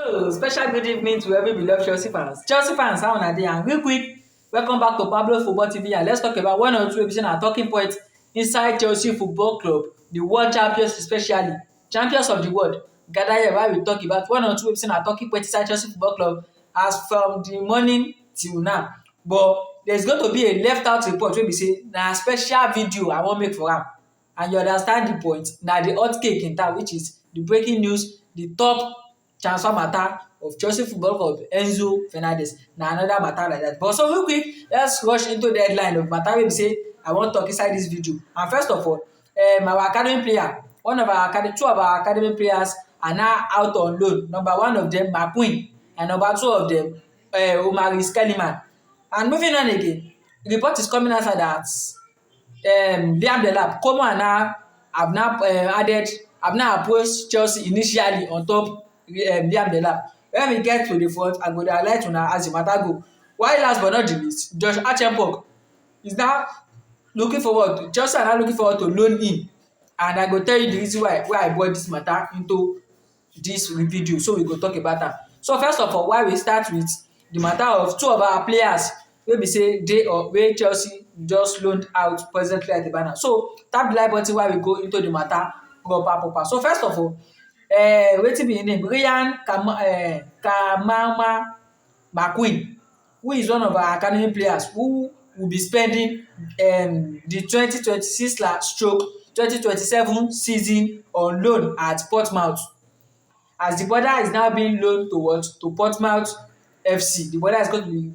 Hello, special good evening to every beloved Chelsea fans. Chelsea fans, how una dey? And real quick, welcome back to Pablo Football TV. And let's talk about one or two episodes and talking points inside Chelsea Football Club, the world champions, especially champions of the world. Gather here while we talk about one or two episodes and talking points inside Chelsea Football Club as from the morning till now. But there's going to be a left out report wey be say na special video I wan make for am. And you understand the point, na the hot cake in town, which is the breaking news, the top transfer matter of Chelsea Football Club, Enzo Fernandez. Na another matter like that. But so real quick, let's rush into the headline of matter wey be say I wan talk inside this video. And first of all, our academy player, two of our academy players are now out on loan. Number one of them, McQueen, and number two of them, Omari Skellyman. And moving on again, the report is coming outside that Liam Delap, Como and now have now approached Chelsea initially on top Liam Delap. When we get to the front, I go highlight una as the matter go. While last but not the least, Josh Archempok is now Chelsea are now looking forward to loan him. And I go tell you the reason why I brought this matter into this video. So we go talk about am. So first of all, why we start with the matter of two of our players wey be say wey Chelsea just loaned out presently at the banner. So tap the like button while we go into the matter proper. So first of all, wetin be im name? Ryan Kamama McQueen, who is one of our academy players who will be spending the 2026/2027 season on loan at Portsmouth, as the brother is now being loaned to Portsmouth FC. The brother is going to be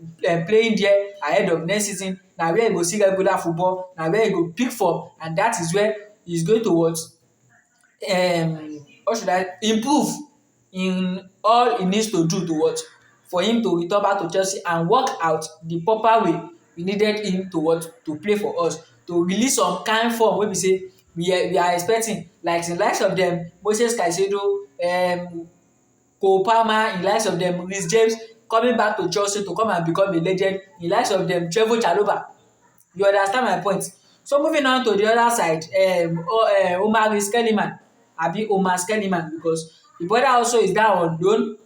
playing there ahead of next season. Na where he go see regular football, na where he go pick form, and that is where he is going to improve in all he needs to do for him to return back to Chelsea and work out the proper way we needed him to play for us, to release some kind form wey be say we are expecting, like the likes of them Moses Caicedo, Cole Palmer, in likes of them Reece James coming back to Chelsea to come and become a legend, in likes of them Trevoh Chalobah. You understand my point? So moving on to the other side, Omar Skellyman, because the brother also is down on loan.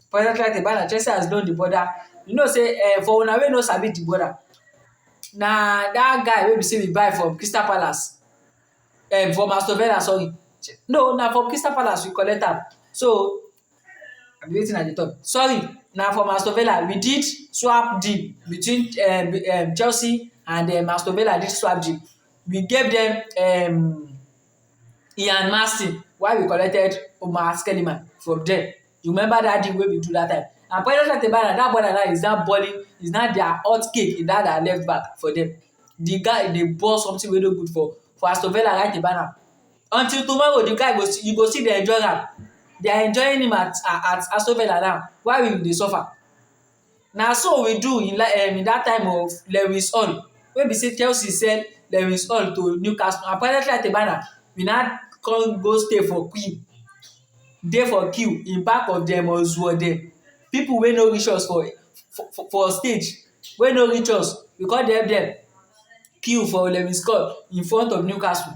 Presently at the banner, Chelsea has loaned the brother. You know say for una wey no sabi the brother, na that guy wey be say we buy from Crystal Palace, from Aston Villa, sorry. No, na from Crystal Palace we collect am. So I'm waiting at the top. Sorry, na from Aston Villa. We did swap deal between Chelsea and Aston Villa. Did swap deal. We gave them Ian Marston while we collected Omar Skellyman from them. You remember that deal wey we do that time? And presently at the banner, that brother now is now balling, is now their hot cake in that left back for them. The guy dey ball something wey no good for Aston Villa right the banner. Until tomorrow, the guy you go see dey enjoy am. They are enjoying him at Aston Villa now while we dey suffer. Na so we do in that time of Lewis Hall, wey be say Chelsea sell Lewis Hall to Newcastle, and presently at the banner we now come go stay for queue in back of dem Ozwode. People wey no reach us for stage, wey no reach us, we come dey help dem queue for Lewis Hall in front of Newcastle.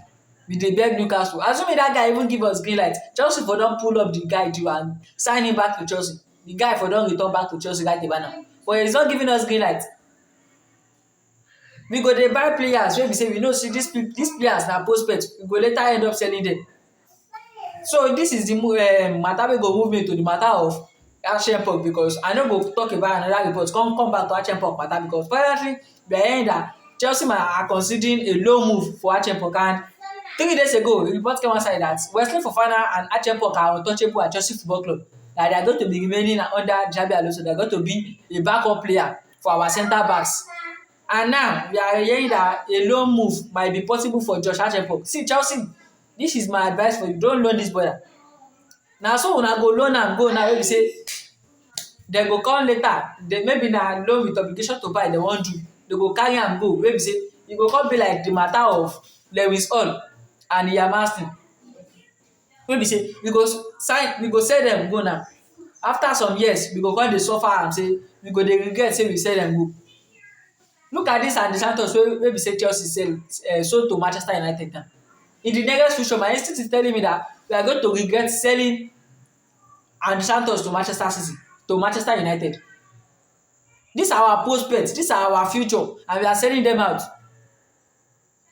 We dey beg Newcastle. Assuming that guy even give us green light, Chelsea for don pull up the guy due and sign him back to Chelsea. The guy for don return back to Chelsea right the banner. But he's not giving us green light. We go dey buy players wey be say we know say these players na prospect. We go later end up selling them. So this is the matter wey go move me to the matter of Archempok, because I no go talk about another report. Come back to Archempok matter, because presently we are hearing that Chelsea are considering a low move for Archempok, and 3 days ago, the report came outside that Wesley Fofana and Archempok are untouchable at Chelsea Football Club. That they are going to be remaining under Xabi Alonso. They are going to be a backup player for our centre backs. And now we are hearing that a loan move might be possible for Josh Archempok. See, Chelsea, this is my advice for you: don't loan this brother. Na so una go loan am go now wey be say dem go come later, maybe na loan with obligation to buy dem wan do, dem go carry am go, wey be say e go come be like the matter of Lewis Hall and Ian Marston, wey be say we go sell dem go now. After some years, we go come dey suffer am, say we go dey regret say we sell dem go. Look at this Andy Santos wey be say Chelsea sold to Manchester United now. In the nearest future, my instinct is telling me that we are going to regret selling and Santos to Manchester City, to Manchester United. These are our prospects, these are our future, and we are selling them out.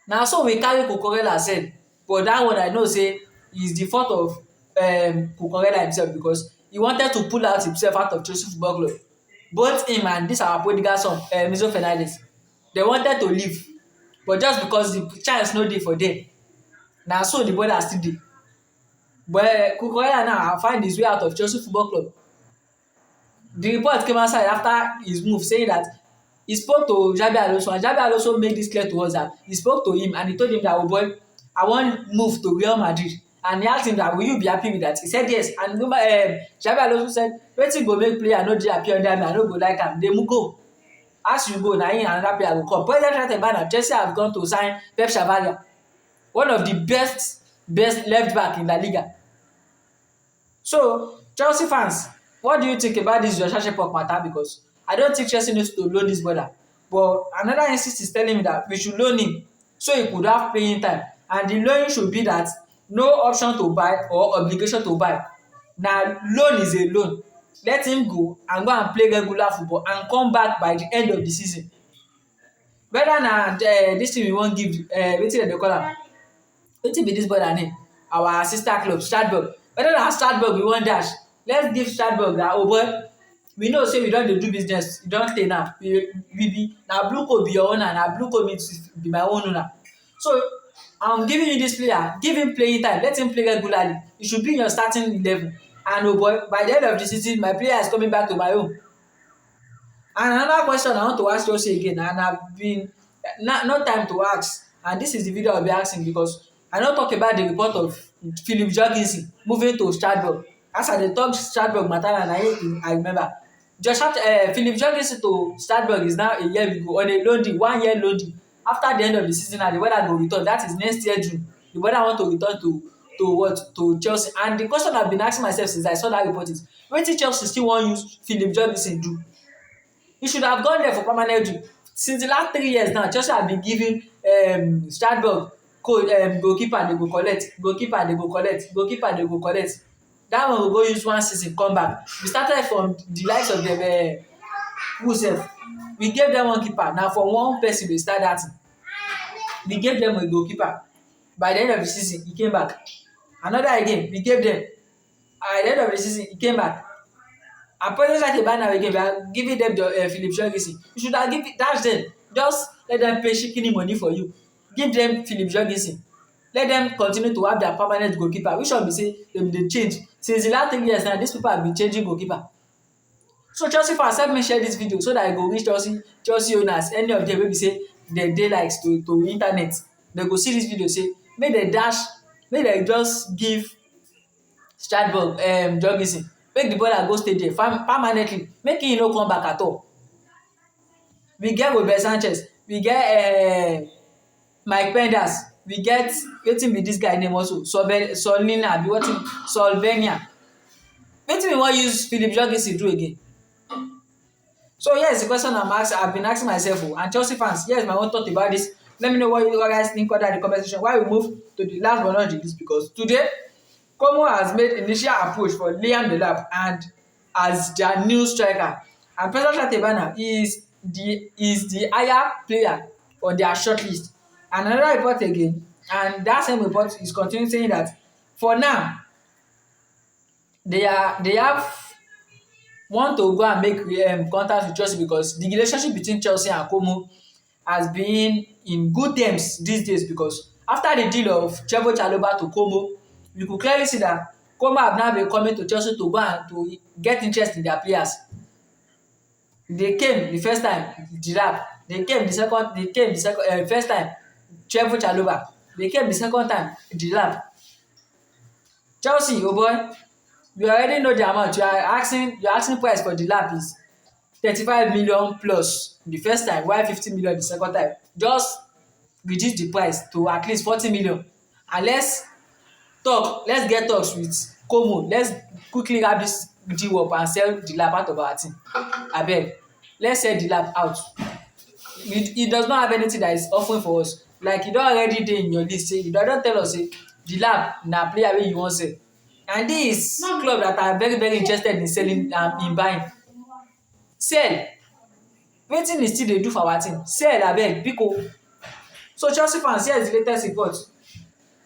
Na so we carry Cucurella sell, but dat one I know say is the fault of Cucurella himself, because he wanted to pull out himself out of Chelsea Football Club. Both him and this our prodigal son, Enzo Fernandez, they wanted to leave, but just because the chance no dey for them, na so the brother still dey. But Cucurella now find his way out of Chelsea Football Club. The report came outside after his move, saying that he spoke to Xabi Alonso, and Xabi Alonso made this clear to us that he spoke to him and he told him that, oh boy, I wan move to Real Madrid. And he asked him that, will you be happy with that? He said yes. And Xabi Alonso said, wetin go make player no dey happy under me, I no go like am, dey go. As you go, na him and another player go come. President Rebana, Chelsea have gone to sign Pep Chavalia, one of the best left back in La Liga. So, Chelsea fans, what do you think about this Joshua Shepok matter? Because I don't think Chelsea needs to loan this brother. But another insist is telling me that we should loan him so he could have playing time. And the loan should be that no option to buy or obligation to buy. Now, loan is a loan. Let him go and play regular football and come back by the end of the season. Whether na this thing we wan give, wetin dem dey call am? Wetin be this brother name? Our sister club, Stradberg. Whether na Stradberg we wan dash, let's give Stradberg that, oh boy, we know say we don dey do business, you don tey now. We be na blue coat be your owner, na blue coat be my own owner. So I'm giving you this player, give him playing time, let him play regularly. He should be in your starting 11. And oh boy, by the end of the season, my player is coming back to my home. And another question I want to ask Chelsea again, and I've been no time to ask, and this is the video I'll be asking, because I don talk about the report of Philip Jorgensen moving to Strasbourg. As I dey talk Strasbourg matter, and I remember Philip Jorgensen to Strasbourg is now a year ago on a loan deal, 1 year loan deal. After the end of the season, and the brother go return, that is next year June. The brother want to return to Chelsea. And the question I've been asking myself since I saw that report is, wetin Chelsea still wan use Philip Jorgensen do? He should have gone there for permanent deal. Since the last 3 years now, Chelsea have been giving Strasbourg goalkeeper they go collect, goalkeeper they go collect, goalkeeper they go collect. That one will go use 1 season, come back. We started from the likes of them who sef. We gave them 1 keeper. Now for 1 person we start that thing. We gave them a goalkeeper. By the end of the season, he came back. Another again, we gave them. At the end of the season, he came back. And players like Ebana again, we are giving them Philip Jorgensen. You should have given dash them. Just let them pay shikini money for you. Give them Philip Jorgensen. Let them continue to have their permanent goalkeeper. Which one be say dem dey change? Since the last 3 years now, these people have been changing goalkeeper. So Chelsea fans, help me share this video so that I go reach Chelsea owners, any of them wey be say dem dey like to internet. They go see this video, say make dem just give Strasbourg Jorgensen, make the brother go stay there permanently, make him no come back at all. We get Robert Sanchez, we get Mike Penders, we get wetin be this guy name also, Solina abi wetin, Slovenia. Wetin we wan use Philip Jorgensen do again? So here's the question I've been asking myself, and Chelsea fans, here's my own thought about this. Let me know what you guys think under the comment section. Why we move to the last but not the least, because today Como has made initial approach for Liam Delap and as their new striker, and President Tebana is the higher player on their shortlist. And another report again, and that same report is continuing saying that for now they have want to go and make contact with Chelsea, because the relationship between Chelsea and Como has been in good terms these days, because after the deal of Trevoh Chalobah to Como, you could clearly see that Como have now been coming to Chelsea to go and to get interest in their players. They came the first time, Girard. They came the second first time, Trevoh Chalobah. They came the second time, Girard. Chelsea, oh boy, you already know the amount. You're asking price for Girard is 35 million plus the first time, while 50 million the second time. Just reduce the price to at least 40 million. And let's get talks with Como. Let's quickly wrap this deal up and sell Dilap out of our team. Abeg, let's sell Dilap out. He does not have anything that is offering for us. Like, you don already dey in your list, say you don tell us say Dilap na player wey you wan sell, And this club that are very very interested in selling in buying. Sell. Wetin e still dey do for our team? Sell abeg biko. So Chelsea fans, here is the latest report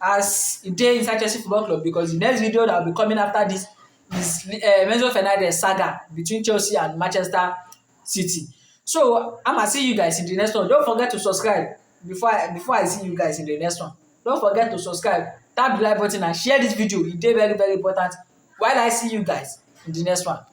as e dey inside Chelsea Football Club, because the next video that will be coming after this is Enzo Fernandez saga between Chelsea and Manchester City. So I'ma see you guys in the next one. Don't forget to subscribe before I see you guys in the next one. Don't forget to subscribe, tap the like button and share this video. E dey very very important. While I see you guys in the next one.